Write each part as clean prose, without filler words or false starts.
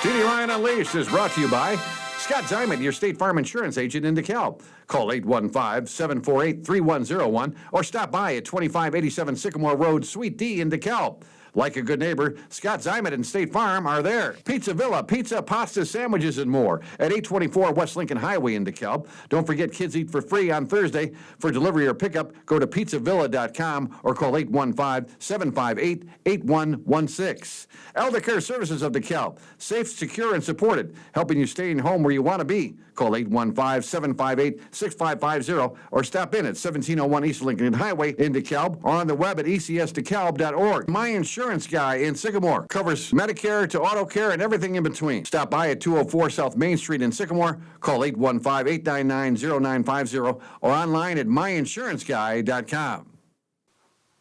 TD Ryan Unleashed is brought to you by Scott Zimet, your State Farm Insurance agent in DeKalb. Call 815-748-3101 or stop by at 2587 Sycamore Road, Suite D in DeKalb. Like a good neighbor, Scott Zimet and State Farm are there. Pizza Villa, pizza, pasta, sandwiches, and more at 824 West Lincoln Highway in DeKalb. Don't forget Kids Eat for Free on Thursday. For delivery or pickup, go to pizzavilla.com or call 815-758-8116. Elder Care Services of DeKalb. Safe, secure, and supported, helping you stay in home where you want to be. Call 815-758-6550 or stop in at 1701 East Lincoln Highway in DeKalb or on the web at ecsdekalb.org. My Insurance Guy in Sycamore covers Medicare to auto care and everything in between. Stop by at 204 South Main Street in Sycamore. Call 815-899-0950 or online at myinsuranceguy.com.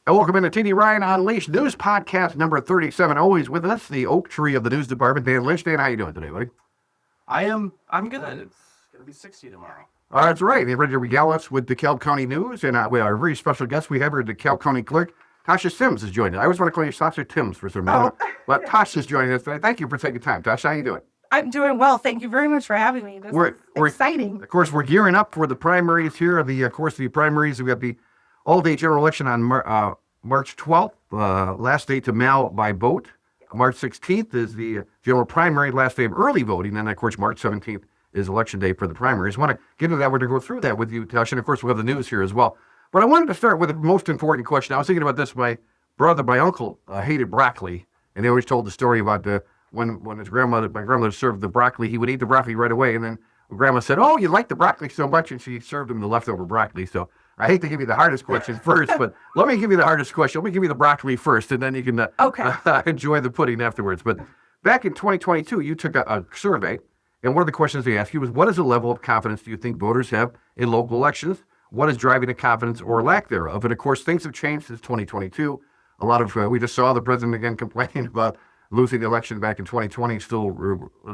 And welcome into TD Ryan Unleashed News Podcast number 37. Always with us, the oak tree of the news department, Dan Lynch. Dan, how you doing today, buddy? I'm good. It's going to be 60 tomorrow. That's right. They're ready to regale us with DeKalb County news. And we are a very special guest. We have here DeKalb County Clerk Tasha Sims is joining us. I always want to call you Sasha Timms for some reason. But Tasha's joining us today. Thank you for taking time. Tasha, how you doing? I'm doing well. Thank you very much for having me. This is exciting. Of course, we're gearing up for the primaries here. The primaries. We have the all-day general election on March 12th. Last day to mail by vote. March 16th is the general primary, last day of early voting. And, of course, March 17th is election day for the primaries. I want to get into that. We're going to go through that with you, Tasha. And, of course, we'll have the news here as well. But I wanted to start with the most important question. I was thinking about this. My uncle hated broccoli. And they always told the story about when my grandmother served the broccoli, he would eat the broccoli right away. And then Grandma said, "Oh, you like the broccoli so much," and she served him the leftover broccoli. So I hate to give you the hardest question first, but let me give you the hardest question. Let me give you the broccoli first, and then you can enjoy the pudding afterwards. But back in 2022, you took a survey, and one of the questions they asked you was, what is the level of confidence do you think voters have in local elections? What is driving the confidence or lack thereof? And, of course, things have changed since 2022. A lot of, we just saw the president again complaining about losing the election back in 2020, still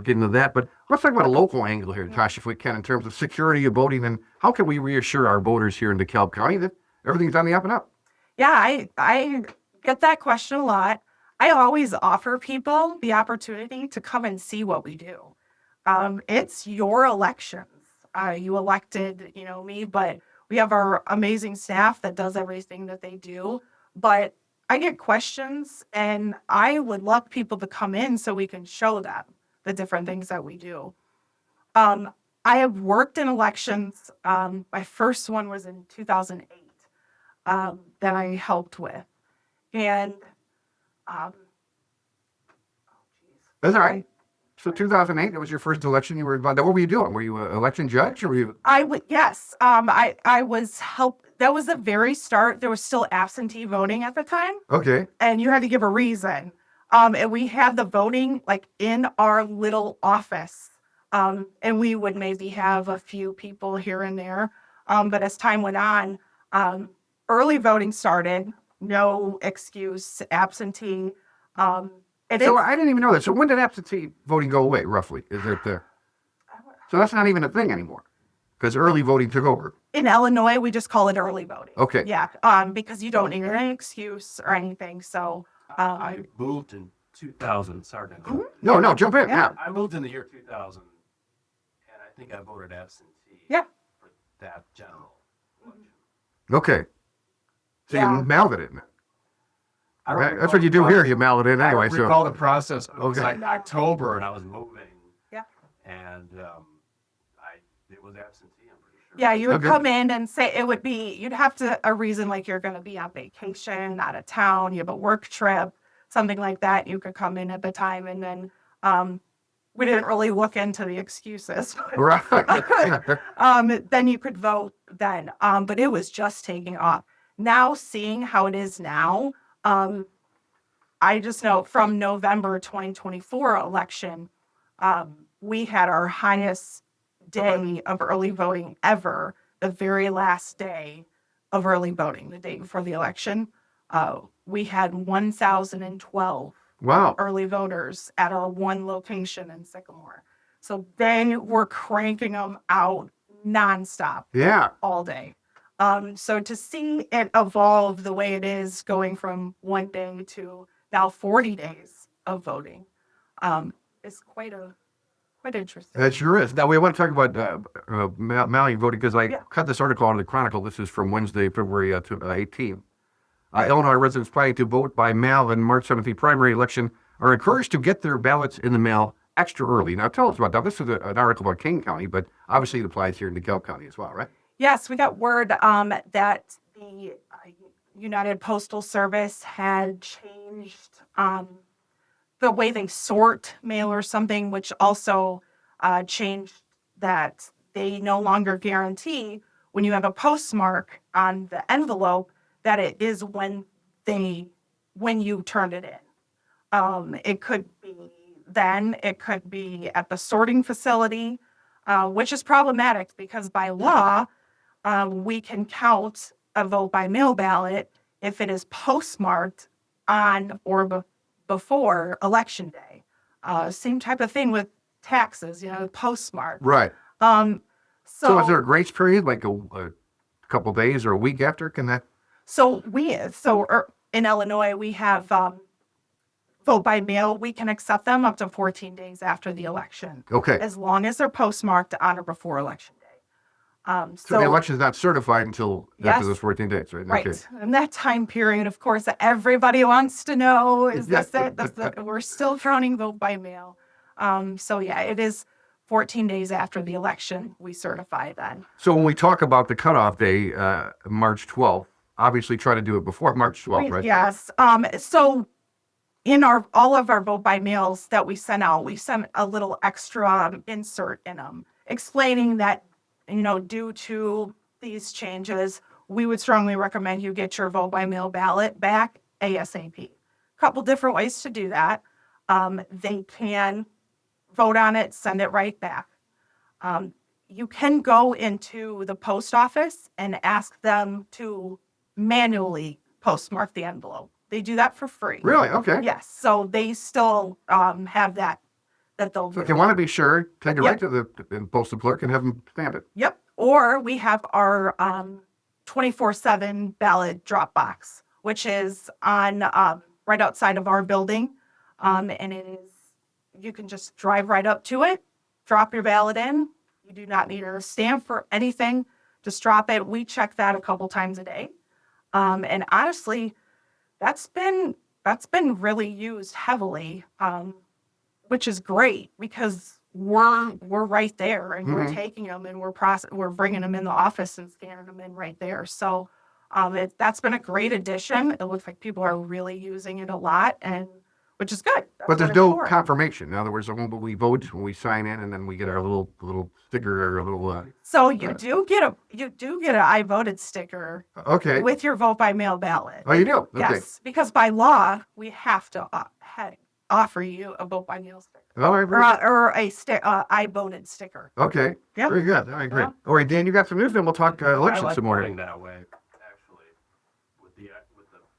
getting to that. But let's talk about a local angle here, Tasha, if we can, in terms of security of voting, and how can we reassure our voters here in DeKalb County that everything's on the up and up? Yeah, I get that question a lot. I always offer people the opportunity to come and see what we do. It's your elections. You elected, me, but we have our amazing staff that does everything that they do. But I get questions, and I would love people to come in so we can show them the different things that we do. I have worked in elections. My first one was in 2008 that I helped with. And, That's all right. So 2008, that was your first election you were involved in. What were you doing? Were you an election judge? Or were you? Yes. I was that was the very start. There was still absentee voting at the time. Okay. And you had to give a reason. And we had the voting like in our little office. And we would maybe have a few people here and there. But as time went on, early voting started. No excuse, absentee. I didn't even know that. So when did absentee voting go away, roughly? Is it there? So that's not even a thing anymore, because early voting took over. In Illinois, we just call it early voting. Okay. Yeah, because you don't need an excuse or anything. So I moved in 2000. Sorry. No, jump in. Yeah. I moved in the year 2000, and I think I voted absentee. Yeah. For that general election. Okay. So you mailed it in. That's what you do here. You mail it in anyway. I recall the process. It was like October, and I was moving. Yeah. And it was absentee, I'm pretty sure. Yeah, you would come in and say you'd have a reason like you're going to be on vacation, out of town, you have a work trip, something like that. You could come in at the time, and then we didn't really look into the excuses. Right. Then you could vote then. But it was just taking off. Now, seeing how it is now, I just know from November 2024 election, we had our highest day of early voting ever, the very last day of early voting, the day before the election. We had 1,012 early voters at our one location in Sycamore. So then we're cranking them out nonstop all day. So to see it evolve the way it is, going from one day to now 40 days of voting, is quite interesting. It sure is. Now, we want to talk about mail-in voting because I Yeah. cut this article out of the Chronicle. This is from Wednesday, February 18th. Illinois residents planning to vote by mail in March 17th primary election are encouraged to get their ballots in the mail extra early. Now, tell us about that. This is an article about King County, but obviously it applies here in DeKalb County as well, right? Yes, we got word that the United Postal Service had changed the way they sort mail or something, which also changed that they no longer guarantee when you have a postmark on the envelope that it is when you turned it in. It could be then, it could be at the sorting facility, which is problematic because by law, we can count a vote by mail ballot if it is postmarked on or before election day. Same type of thing with taxes, postmark. Right. So So is there a grace period, like a couple days or a week after? Can that? In Illinois, we have vote by mail. We can accept them up to 14 days after the election, Okay. as long as they're postmarked on or before election day. So the election's not certified until after Yes. those 14 days, right? Right. Okay. And that time period, of course, that everybody wants to know is Yeah. this it? We're still counting vote by mail. It is 14 days after the election, we certify then. So when we talk about the cutoff day, March 12th, obviously try to do it before March 12th, right? Yes. So in all of our vote by mails that we sent out, we sent a little extra insert in them explaining that, due to these changes, we would strongly recommend you get your vote by mail ballot back ASAP. A couple different ways to do that. They can vote on it, send it right back. You can go into the post office and ask them to manually postmark the envelope. They do that for free. Really? Okay. Yes. So they still have that they'll So if do. you want to be sure, take it Yep. right to the postal clerk and have them stamp it. Yep. Or we have our 24/7 ballot drop box, which is on right outside of our building. And you can just drive right up to it, drop your ballot in. You do not need a stamp for anything. Just drop it. We check that a couple times a day. And honestly, that's been really used heavily, which is great because we're right there and we're taking them and we're bringing them in the office and scanning them in right there. So that's been a great addition. It looks like people are really using it a lot, and which is good. That's But there's what it's no for. confirmation. In other words, when we vote, when we sign in, and then we get our little sticker or a little. So you do get a I voted sticker Okay. with your vote by mail ballot. Oh, you do. Okay. Yes, because by law we have to offer you a vote by mail sticker All right. Very good. or a I voted sticker. Okay. Yep. Very good. All right. Great. Yeah. All right, Dan, you got some news. Then we'll talk I election like some more. voting that way, actually, with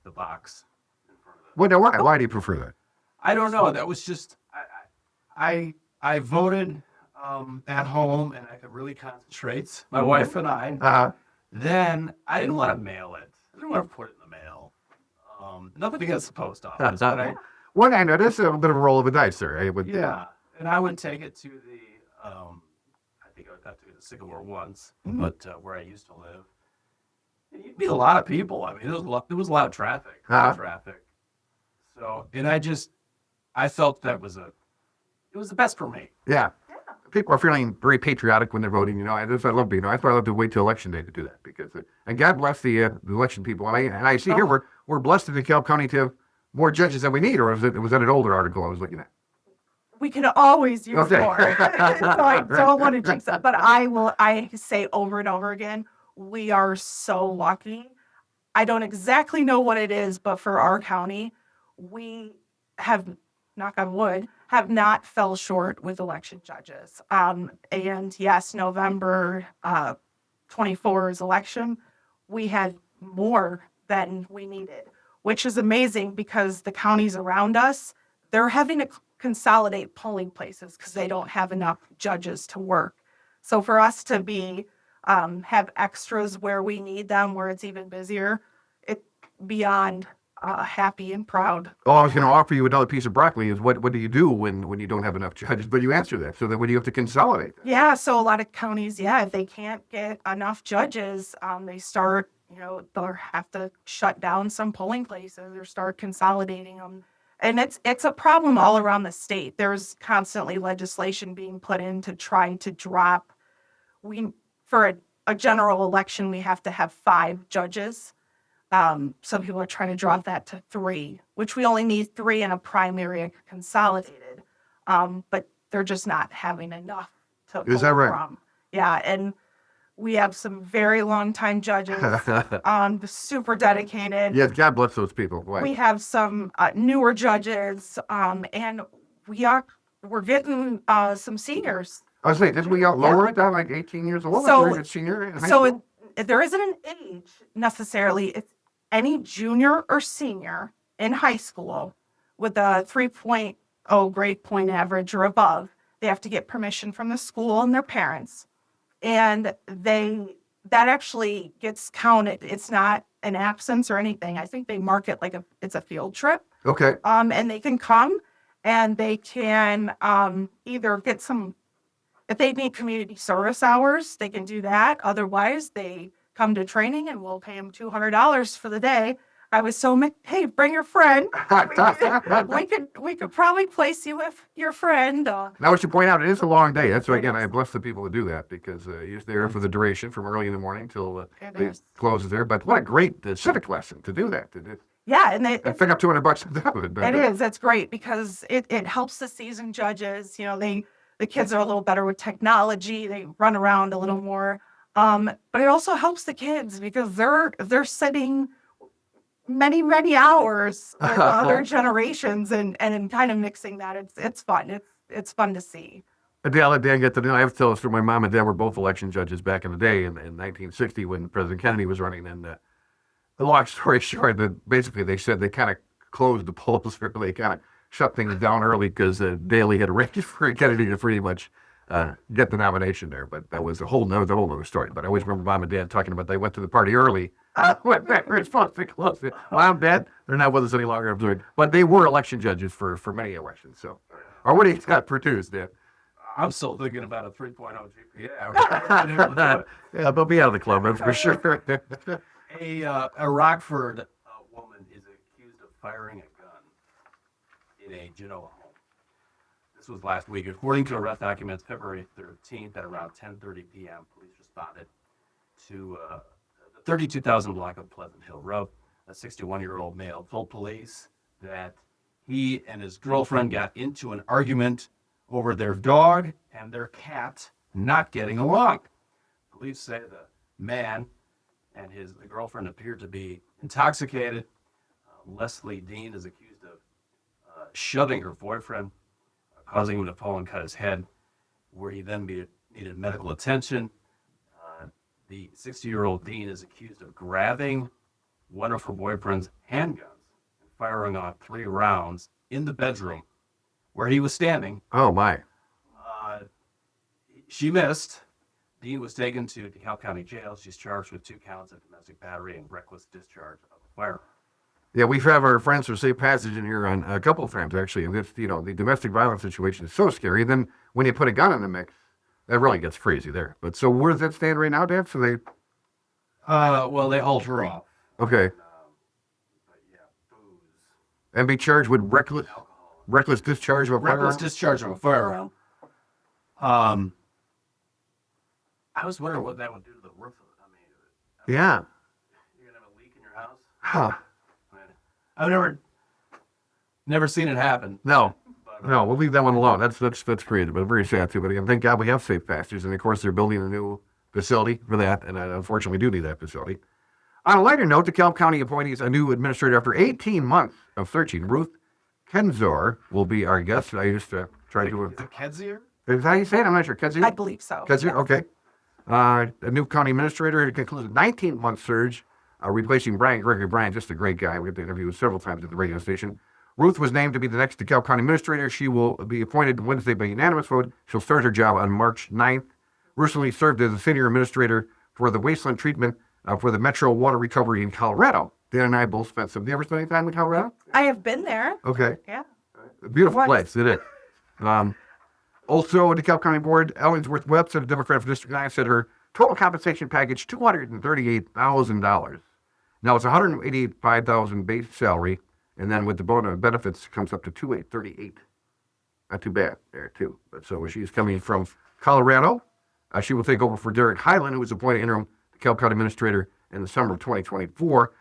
the box in front of it. Well, now why do you prefer that? I don't know. That was just I voted at home and I could really concentrate. My wife and I. Then I didn't want to mail it. I didn't want to put it in the mail. Nothing against the post office. But Well, I know this is a bit of a roll of the dice there. yeah, and I would take it to the. I think I would have to go to Sycamore once, but where I used to live, and you'd meet a lot of people. I mean, there was a lot of traffic. So, and I felt it was the best for me. Yeah. People are feeling very patriotic when they're voting. I love being. That's why I love to wait till election day to do that because. And God bless the election people. And I see here we're blessed in DeKalb County to have more judges than we need. Or was that an older article I was looking at? We can always use Okay. more. So I don't want to jinx it, but I say over and over again, we are so lucky. I don't exactly know what it is, but for our county, we have, knock on wood, have not fell short with election judges. And yes, November 24's election, we had more than we needed, which is amazing because the counties around us, they're having to consolidate polling places because they don't have enough judges to work. So for us to be have extras where we need them, where it's even busier, it beyond happy and proud. Oh, I was going to offer you another piece of broccoli. Is what do you do when you don't have enough judges? But you answer that. So then when do you have to consolidate? Yeah, so a lot of counties, yeah, if they can't get enough judges, they start, they'll have to shut down some polling places or start consolidating them. And it's a problem all around the state. There's constantly legislation being put in to try to drop. For a general election, we have to have 5 judges. Some people are trying to drop that to 3, which we only need 3 in a primary consolidated. But they're just not having enough to Is that pull right? from. Yeah, and we have some very long-time judges, super dedicated. Yes, God bless those people. We Right. have some newer judges, and we're getting some seniors. I was saying, didn't we lower it down like 18 years old? So- If you're a senior in high So school? there isn't an age necessarily. It's any junior or senior in high school with a 3.0 grade point average or above. They have to get permission from the school and their parents. And that actually gets counted. It's not an absence or anything. I think they mark it like it's a field trip. Okay. And they can come and they can either get if they need community service hours, they can do that. Otherwise, they come to training and we'll pay them $200 for the day. I was hey, bring your friend. We could probably place you with your friend. Now, I should point out, it is a long day. That's why, again, I bless the people who do that because you're there for the duration from early in the morning till It it is. closes there. But what a great civic lesson to do that. Yeah, and And pick up $200 on top of it. it is. That's great because it helps the seasoned judges. The kids are a little better with technology. They run around a little more. But it also helps the kids because they're sitting many hours with other generations and kind of mixing that. It's fun. It's fun to see. And I'll let Dan get to know. I have to tell us my mom and dad were both election judges back in the day in 1960 when President Kennedy was running. And the long story short, that basically they said they kind of closed the polls early. They kind of shut things down early because Daley had arranged for Kennedy to pretty much get the nomination there. But that was a whole nother story. But I always remember Mom and Dad talking about they went to the party early. Went back. We're supposed to close it. Mom, Dad, they're not with us any longer. I'm sorry. But they were election judges for many elections. So, or what do you got for Tues, Dan? I'm still thinking about a 3.0 GPA. Yeah, they'll be out of the club, that's for sure. A Rockford woman is accused of firing a gun in a Genoa home. This was last week. According to arrest documents, February 13th at around 10:30 p.m., police responded to the 32,000 block of Pleasant Hill Road. A 61-year-old male told police that he and his girlfriend got into an argument over their dog and their cat not getting along. Police say the man and the girlfriend appeared to be intoxicated. Leslie Dean is accused of shoving her boyfriend, causing him to fall and cut his head, where he then needed medical attention. The 60-year-old Dean is accused of grabbing one of her boyfriend's handguns and firing off 3 rounds in the bedroom where he was standing. Oh, my. She missed. Dean was taken to DeKalb County Jail. She's charged with 2 counts of domestic battery and reckless discharge of a firearm. Yeah, we've had our friends from Safe Passage in here on a couple of times, actually. And this, the domestic violence situation is so scary. Then when you put a gun in the mix, that really gets crazy there. But so where does that stand right now, Dan? So they, Well, they hauled her off. okay. But yeah, booze, And be charged with reckless discharge of a reckless firearm? discharge of a firearm. I was wondering what that would do to the roof of it. I mean, Yeah. you're gonna have a leak in your house. Huh. I mean, I've never seen it happen. No. No, we'll leave that one alone. That's crazy, but very sad too. But again, thank God we have Safe Passage, and of course they're building a new facility for that, and unfortunately we do need that facility. On a lighter note, DeKalb County appointees a new administrator after 18 months of searching. Ruth Kedzior will be our guest. I just tried to. Is it Kedzior? Is that how you say it? I'm not sure. Kedzior? I believe so. Kedzior? Okay. A new county administrator concludes a 19-month surge, replacing Brian Gregory. Brian, just a great guy. We had to interview him several times at the radio station. Ruth was named to be the next DeKalb County administrator. She will be appointed Wednesday by unanimous vote. She'll start her job on March 9th. Recently served as a senior administrator for the wasteland treatment for the Metro Water Recovery in Colorado. Dan and I both spent some. Have you ever spent any time in Colorado? I have been there. Okay. Yeah. A beautiful Once. place, it is. Also, DeKalb County Board, Ellingsworth Webb, a Democrat for District 9, said her total compensation package, $238,000. Now, it's $185,000 base salary, and then with the bonus benefits, it comes up to $238,000. Not too bad there, too. But so she's coming from Colorado. She will take over for Derek Highland, who was appointed interim DeKalb County Administrator in the summer of 2024.